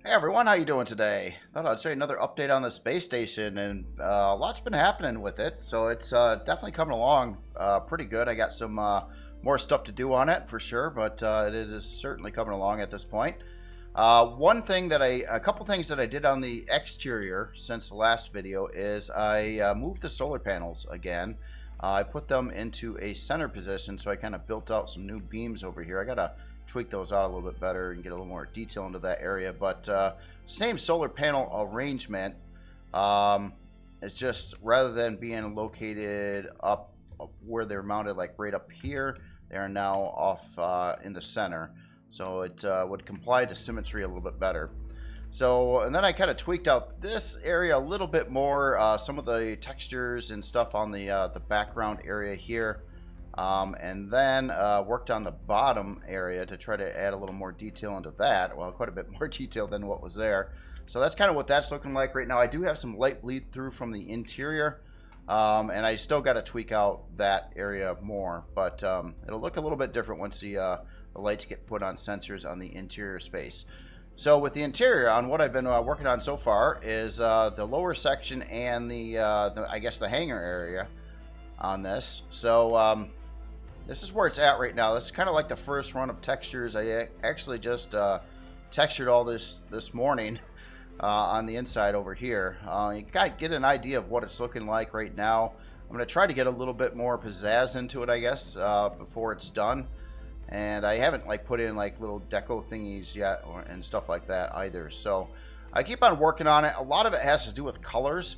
Hey everyone, how you doing today? Thought I'd show you another update on the space station, and a lot's been happening with it. So it's definitely coming along pretty good. I got some more stuff to do on it for sure, but it is certainly coming along at this point. A couple things that I did on the exterior since the last video is I moved the solar panels again. I put them into a center position, so I kind of built out some new beams over here. I gotta tweak those out a little bit better and get a little more detail into that area, but same solar panel arrangement. It's just rather than being located up where they're mounted, like right up here, they are now off in the center, so it would comply to symmetry a little bit better. So, and then I kind of tweaked out this area a little bit more, some of the textures and stuff on the background area here. And then worked on the bottom area to try to add a little more detail into that. Well, quite a bit more detail than what was there. So that's kind of what that's looking like right now. I do have some light bleed through from the interior, and I still got to tweak out that area more. But it'll look a little bit different once the lights get put on sensors on the interior space. So with the interior, on what I've been working on so far is the lower section and I guess the hangar area on this. So this is where it's at right now. This is kind of like the first run of textures. I actually just textured all this morning on the inside over here. You got to get an idea of what it's looking like right now. I'm going to try to get a little bit more pizzazz into it, I guess, before it's done. And I haven't put in little deco thingies yet and stuff like that either. So I keep on working on it. A lot of it has to do with colors.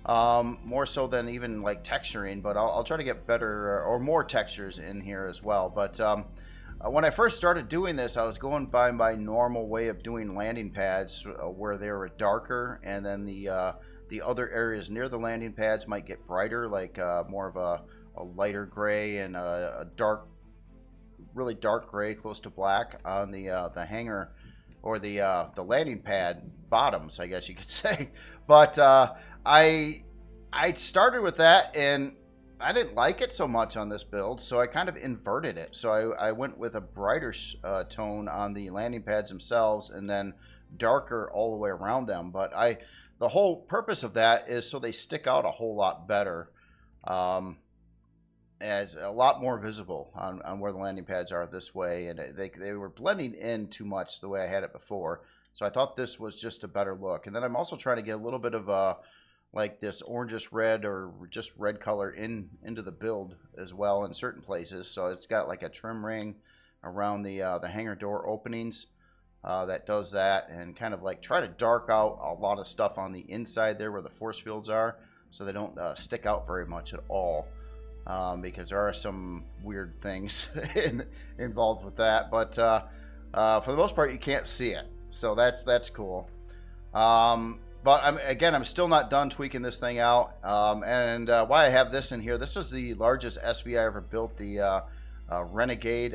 More so than even texturing, but I'll try to get better or more textures in here as well. But when I first started doing this, I was going by my normal way of doing landing pads, where they were darker, and then the other areas near the landing pads might get brighter, more of a lighter gray and a dark, really dark gray close to black on the hangar or the landing pad bottoms, I guess you could say. But I started with that, and I didn't like it so much on this build, so I kind of inverted it. So I went with a brighter tone on the landing pads themselves, and then darker all the way around them. But the whole purpose of that is so they stick out a whole lot better, as a lot more visible on where the landing pads are this way, and they were blending in too much the way I had it before. So I thought this was just a better look. And then I'm also trying to get a little bit of this orangish red or just red color into the build as well in certain places. So it's got like a trim ring around the hangar door openings that does that, and kind of try to dark out a lot of stuff on the inside there where the force fields are, so they don't stick out very much at all, because there are some weird things involved with that. But for the most part, you can't see it, so that's cool. But I'm still not done tweaking this thing out. And why I have this in here, this is the largest SV I ever built, the Renegade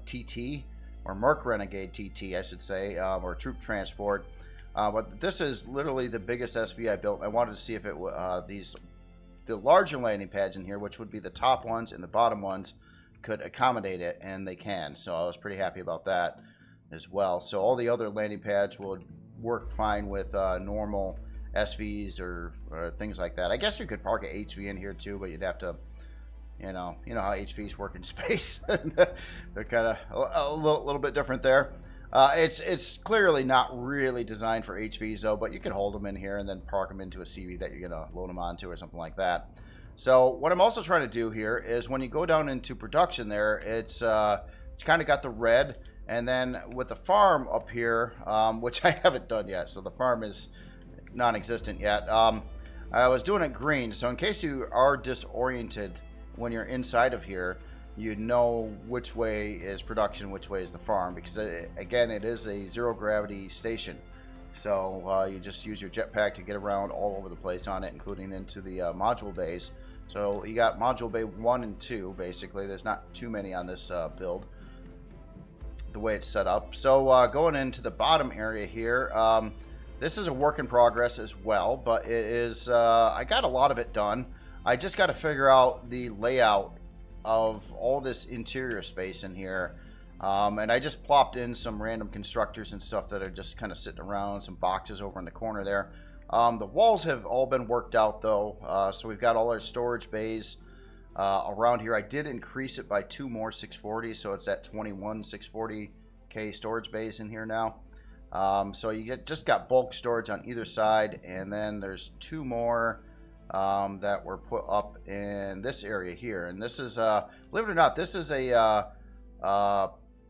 TT, or Merc Renegade TT, I should say, or troop transport. But this is literally the biggest SV I built. I wanted to see if the larger landing pads in here, which would be the top ones and the bottom ones, could accommodate it, and they can. So I was pretty happy about that as well. So all the other landing pads would work fine with normal SVs or things like that. I guess you could park an HV in here too, but you'd have to, you know how HVs work in space. They're kind of a little bit different there. It's clearly not really designed for HVs though, but you can hold them in here and then park them into a CV that you're gonna load them onto or something like that. So what I'm also trying to do here is when you go down into production there, it's kind of got the red. And then with the farm up here, which I haven't done yet, so the farm is non-existent yet. I was doing it green, so in case you are disoriented when you're inside of here, you know which way is production, which way is the farm, because again, it is a zero gravity station. So you just use your jetpack to get around all over the place on it, including into the module bays. So you got module bay 1 and 2, basically. There's not too many on this build, the way it's set up. So going into the bottom area here, this is a work in progress as well, but it is I got a lot of it done. I just got to figure out the layout of all this interior space in here, And I just plopped in some random constructors and stuff that are just kind of sitting around, some boxes over in the corner there. The walls have all been worked out though, so we've got all our storage bays around here. I did increase it by 2 more 640, so it's at 21 640K storage bays in here now. So you just got bulk storage on either side, and then there's 2 more that were put up in this area here. And this is, believe it or not, this is a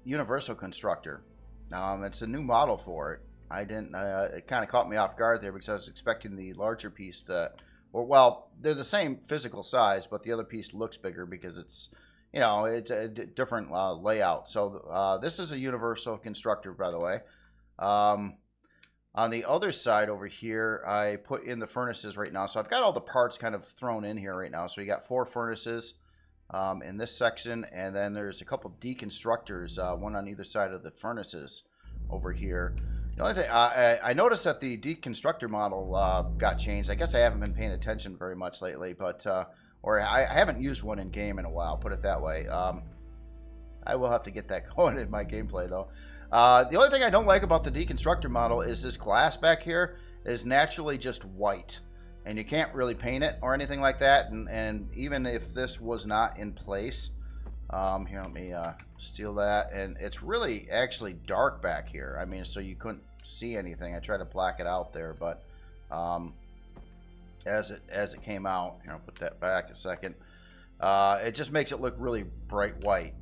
universal constructor. It's a new model for it. I didn't, it kind of caught me off guard there because I was expecting the larger piece to, or well, they're the same physical size, but the other piece looks bigger because it's, you know, it's a different layout. So this is a universal constructor, by the way. On the other side over here, I put in the furnaces right now. So I've got all the parts kind of thrown in here right now. So you got 4 furnaces in this section, and then there's a couple deconstructors, one on either side of the furnaces over here. The only thing, I noticed that the deconstructor model got changed. I guess I haven't been paying attention very much lately, but or I haven't used one in game in a while, put it that way. I will have to get that going in my gameplay though. The only thing I don't like about the deconstructor model is this glass back here is naturally just white, and you can't really paint it or anything like that. And even if this was not in place, here, let me steal that, and it's really actually dark back here. I mean, so you couldn't see anything. I tried to black it out there, but as it came out, here, I'll put that back a second. It just makes it look really bright white,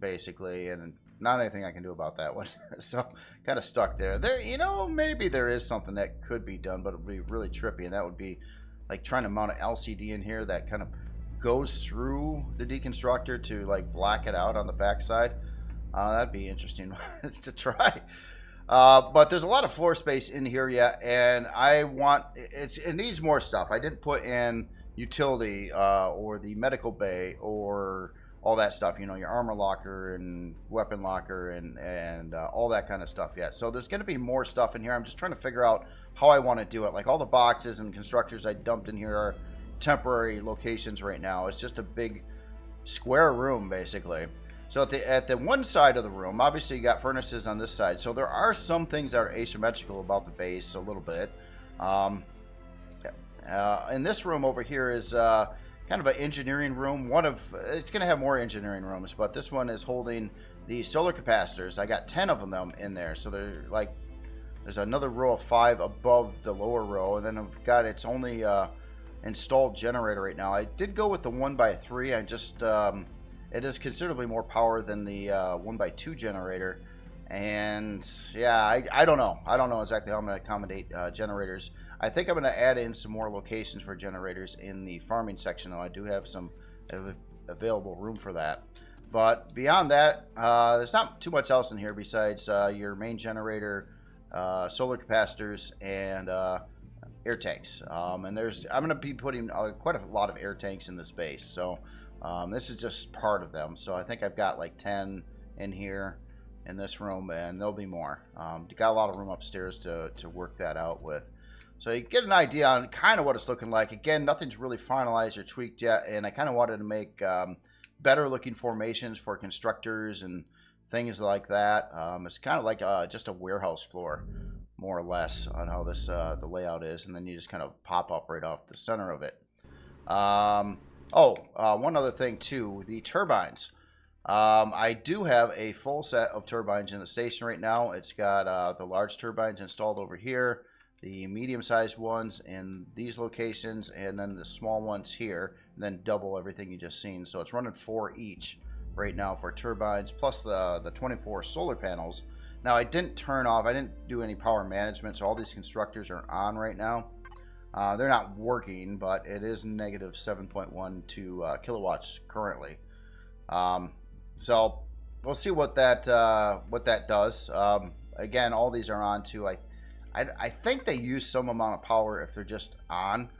basically, and not anything I can do about that one. So kind of stuck there. You know, maybe there is something that could be done, but it would be really trippy, and that would be like trying to mount an LCD in here that kind of goes through the deconstructor to like black it out on the backside. That'd be interesting to try. But there's a lot of floor space in here yet, and it needs more stuff. I didn't put in utility or the medical bay or all that stuff, you know, your armor locker and weapon locker and all that kind of stuff yet. So there's going to be more stuff in here. I'm just trying to figure out how I want to do it. Like all the boxes and constructors I dumped in here are temporary locations right now. It's just a big square room basically. So at the one side of the room, obviously you got furnaces on this side. So there are some things that are asymmetrical about the base a little bit. In this room over here is kind of an engineering room. It's going to have more engineering rooms, but this one is holding the solar capacitors. I got 10 of them in there. So they're like, there's another row of 5 above the lower row, and then I've got its only installed generator right now. I did go with the 1x3. I just it is considerably more power than the 1x2 generator, and yeah, I don't know. I don't know exactly how I'm going to accommodate generators. I think I'm going to add in some more locations for generators in the farming section, though. I do have some available room for that. But beyond that, there's not too much else in here besides your main generator, solar capacitors, and air tanks. And I'm going to be putting quite a lot of air tanks in this base. So this is just part of them. So I think I've got like 10 in here in this room, and there'll be more. Got a lot of room upstairs to work that out with. So you get an idea on kind of what it's looking like. Again, nothing's really finalized or tweaked yet, and I kind of wanted to make better looking formations for constructors and things like that. It's kind of like just a warehouse floor, more or less, on how this the layout is, and then you just kind of pop up right off the center of it. One other thing too, the turbines. I do have a full set of turbines in the station right now. It's got the large turbines installed over here, the medium-sized ones in these locations, and then the small ones here, and then double everything you just seen. So it's running 4 each right now for turbines, plus the 24 solar panels. Now I didn't do any power management, so all these constructors are on right now. They're not working, but it is negative 7.12 kilowatts currently. So we'll see what that does. Again, all these are on too. I think they use some amount of power if they're just on,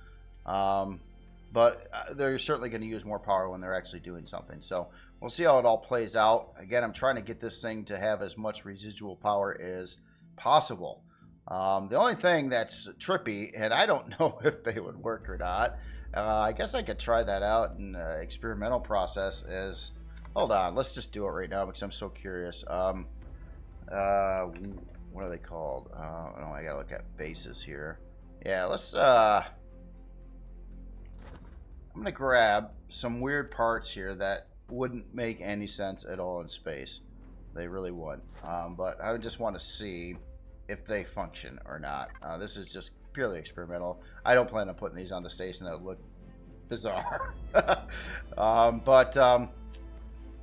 but they're certainly going to use more power when they're actually doing something. So we'll see how it all plays out. Again, I'm trying to get this thing to have as much residual power as possible. The only thing that's trippy, and I don't know if they would work or not, I guess I could try that out in an experimental process, is Hold on, let's just do it right now because I'm so curious. What are they called? Oh, I gotta look at bases here. Yeah, let's, I'm gonna grab some weird parts here that wouldn't make any sense at all in space. They really would. But I would just want to see if they function or not. This is just purely experimental. I don't plan on putting these on the station. That would look bizarre.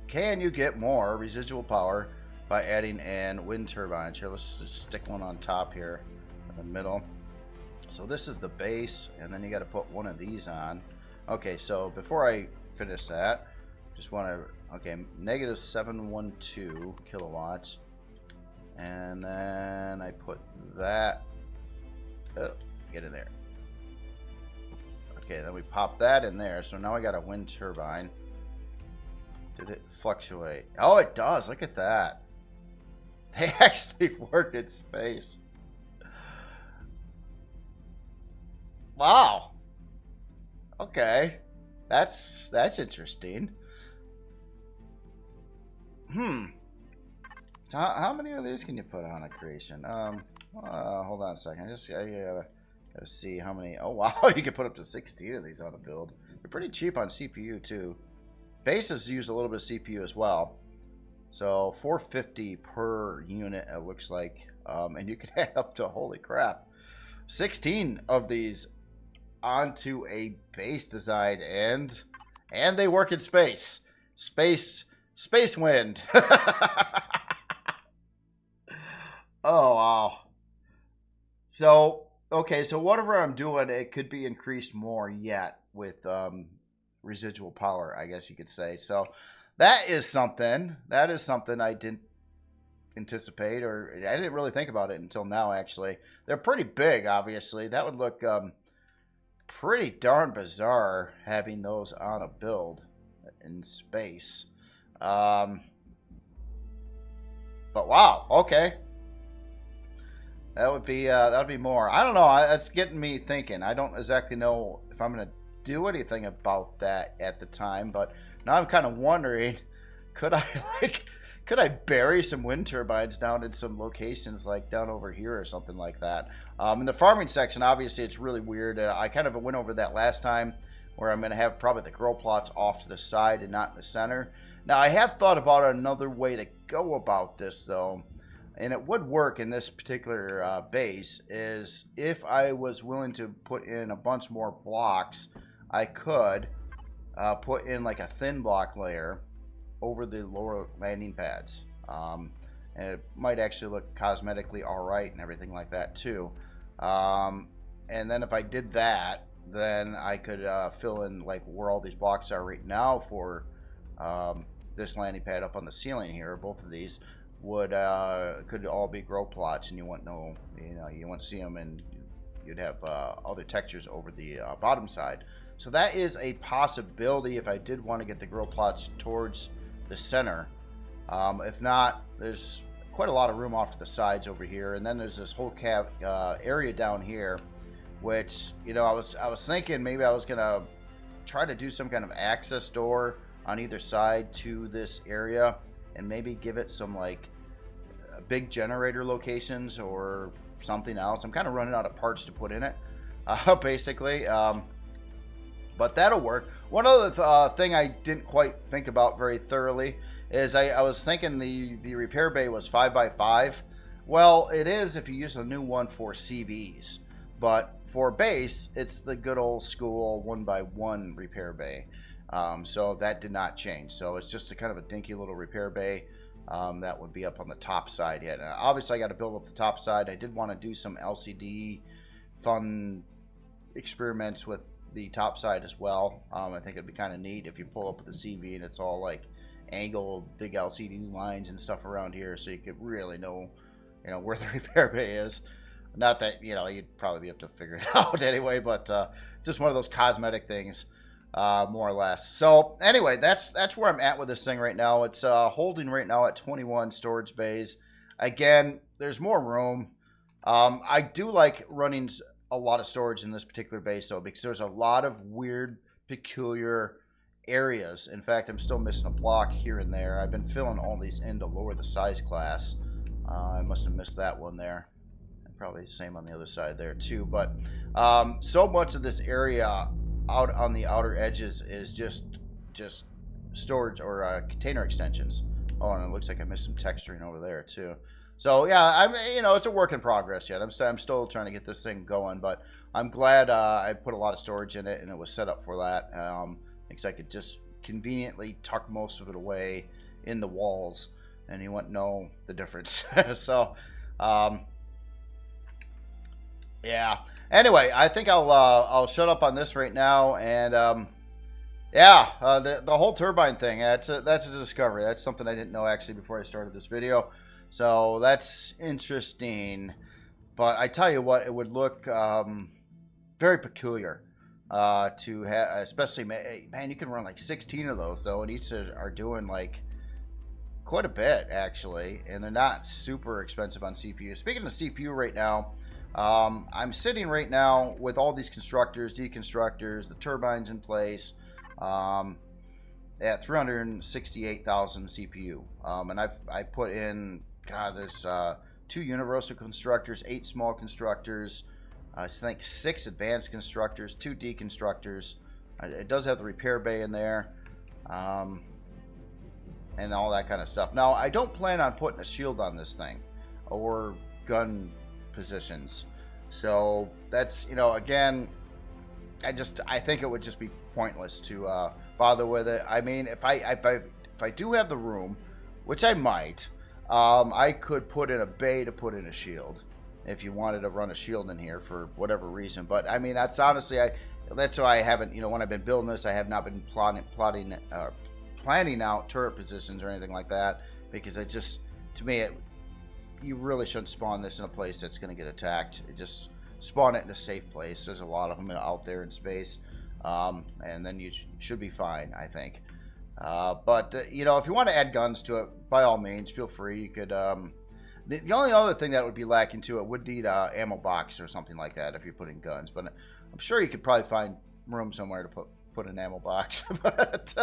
Can you get more residual power by adding in wind turbines? Here, let's just stick one on top here in the middle. So this is the base, and then you got to put one of these on. Okay, so before I finish that, just want to, okay, negative 712 kilowatts. And then I put that, oh, get in there. Okay, then we pop that in there. So now I got a wind turbine. Did it fluctuate? Oh, it does. Look at that. They actually work in space. Wow. Okay. That's interesting. So how many of these can you put on a creation? Hold on a second. I gotta see how many. Oh wow, you can put up to 16 of these on a build. They're pretty cheap on CPU too. Bases use a little bit of CPU as well. So 450 per unit it looks like. And you can add up to, holy crap, 16 of these onto a base design, and they work in space. Space wind. Oh wow. So okay, so whatever I'm doing, it could be increased more yet with residual power, I guess you could say. So that is something I didn't anticipate, or I didn't really think about it until now. Actually, they're pretty big. Obviously, that would look pretty darn bizarre having those on a build in space. But wow, okay, that would be more. I don't know. That's getting me thinking. I don't exactly know if I'm gonna do anything about that at the time, but now I'm kind of wondering, could I bury some wind turbines down in some locations, like down over here or something like that? In the farming section, obviously, it's really weird. I kind of went over that last time, where I'm going to have probably the grow plots off to the side and not in the center. Now, I have thought about another way to go about this, though, and it would work in this particular base, is if I was willing to put in a bunch more blocks, I could put in like a thin block layer over the lower landing pads, and it might actually look cosmetically all right and everything like that too. And then if I did that, then I could fill in like where all these blocks are right now for this landing pad up on the ceiling here. Both of these would could all be grow plots, and you wouldn't know, you wouldn't see them, and you'd have other textures over the bottom side. So that is a possibility if I did want to get the grow plots towards the center. If not, there's quite a lot of room off to the sides over here, and then there's this whole area down here, which I was thinking maybe I was gonna try to do some kind of access door on either side to this area, and maybe give it some like big generator locations or something else. I'm kind of running out of parts to put in it, basically. But that'll work. One other thing I didn't quite think about very thoroughly is I was thinking the repair bay was 5x5. Well, it is if you use a new one for CVs. But for base, it's the good old school 1x1 repair bay. So that did not change. So it's just a kind of a dinky little repair bay that would be up on the top side yet. Obviously, I got to build up the top side. I did want to do some LCD fun experiments with the top side as well. I think it'd be kind of neat if you pull up with the CV and it's all like angled big LCD lines and stuff around here, so you could really know where the repair bay is. Not that you'd probably be able to figure it out anyway, but just one of those cosmetic things, more or less. So anyway, that's where I'm at with this thing right now. It's holding right now at 21 storage bays. Again, there's more room. I do like running a lot of storage in this particular base, though, because there's a lot of weird, peculiar areas. In fact, I'm still missing a block here and there. I've been filling all these in to lower the size class. I must have missed that one there. And probably the same on the other side there too. But so much of this area out on the outer edges is just storage or container extensions. Oh, and it looks like I missed some texturing over there too. So yeah, it's a work in progress yet. I'm still trying to get this thing going, but I'm glad I put a lot of storage in it and it was set up for that. Because I could just conveniently tuck most of it away in the walls, and you wouldn't know the difference. So, yeah. Anyway, I think I'll shut up on this right now, and the whole turbine thing. That's a discovery. That's something I didn't know actually before I started this video. So that's interesting. But I tell you what, it would look very peculiar. To have, especially, man, you can run like 16 of those though, and each are doing like quite a bit actually, and they're not super expensive on CPU. Speaking of CPU right now, I'm sitting right now with all these constructors, deconstructors, the turbines in place, at 368,000 CPU, and I put in, God, there's 2 universal constructors, 8 small constructors, I think 6 advanced constructors, 2 deconstructors. It does have the repair bay in there, and all that kind of stuff. Now, I don't plan on putting a shield on this thing or gun positions. So that's, again, I think it would just be pointless to bother with it. I mean, if I do have the room, which I might, I could put in a bay to put in a shield. If you wanted to run a shield in here for whatever reason. But I mean, that's honestly, that's why I haven't, when I've been building this, I have not been planning out turret positions or anything like that, because it just, to me, you really shouldn't spawn this in a place that's going to get attacked. Just spawn it in a safe place. There's a lot of them out there in space, and then you should be fine, I think. But if you want to add guns to it, by all means, feel free. You could. The only other thing that would be lacking to it would need an ammo box or something like that if you're putting guns. But I'm sure you could probably find room somewhere to put an ammo box. But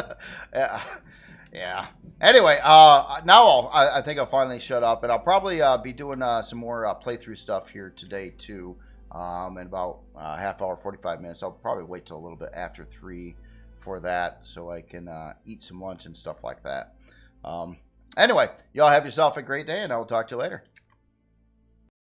yeah. Anyway, now I think I'll finally shut up, and I'll probably be doing some more playthrough stuff here today too. In about half hour, 45 minutes. I'll probably wait till a little bit after 3 for that, so I can eat some lunch and stuff like that. Anyway, y'all have yourself a great day, and I will talk to you later.